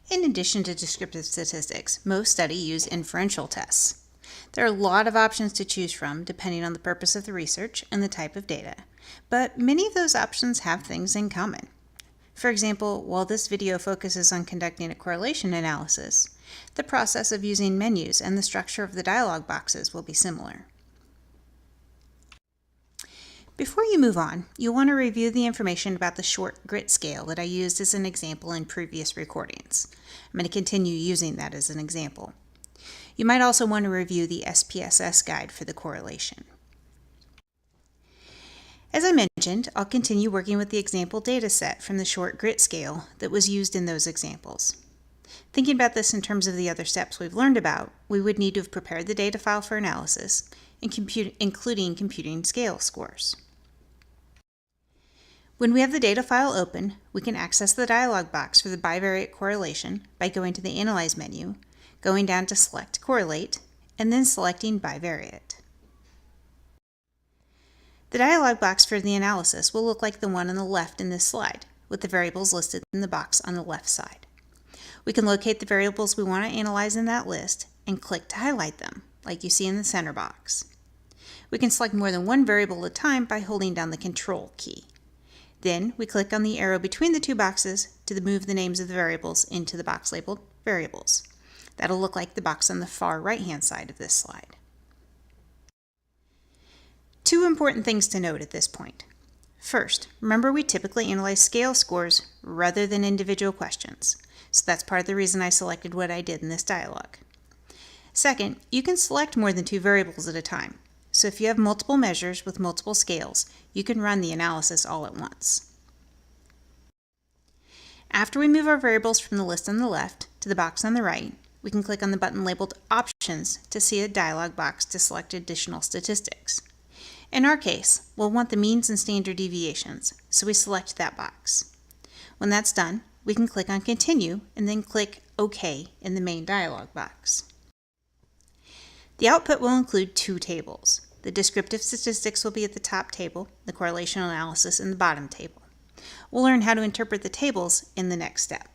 In addition to descriptive statistics, most studies use inferential tests. There are a lot of options to choose from depending on the purpose of the research and the type of data, but many of those options have things in common. For example, while this video focuses on conducting a correlation analysis, the process of using menus and the structure of the dialog boxes will be similar. Before you move on, you'll want to review the information about the short grit scale that I used as an example in previous recordings. I'm going to continue using that as an example. You might also want to review the SPSS guide for the correlation. As I mentioned, I'll continue working with the example data set from the short grit scale that was used in those examples. Thinking about this in terms of the other steps we've learned about, we would need to have prepared the data file for analysis, including computing scale scores. When we have the data file open, we can access the dialog box for the bivariate correlation by going to the Analyze menu, going down to Select Correlate, and then selecting Bivariate. The dialog box for the analysis will look like the one on the left in this slide, with the variables listed in the box on the left side. We can locate the variables we want to analyze in that list and click to highlight them, like you see in the center box. We can select more than one variable at a time by holding down the Control key. Then we click on the arrow between the two boxes to move the names of the variables into the box labeled Variables. That'll look like the box on the far right-hand side of this slide. Two important things to note at this point. First, remember we typically analyze scale scores rather than individual questions, so that's part of the reason I selected what I did in this dialog. Second, you can select more than two variables at a time. So if you have multiple measures with multiple scales, you can run the analysis all at once. After we move our variables from the list on the left to the box on the right, we can click on the button labeled Options to see a dialog box to select additional statistics. In our case, we'll want the means and standard deviations, so we select that box. When that's done, we can click on Continue and then click OK in the main dialog box. The output will include two tables. The descriptive statistics will be at the top table, the correlation analysis in the bottom table. We'll learn how to interpret the tables in the next step.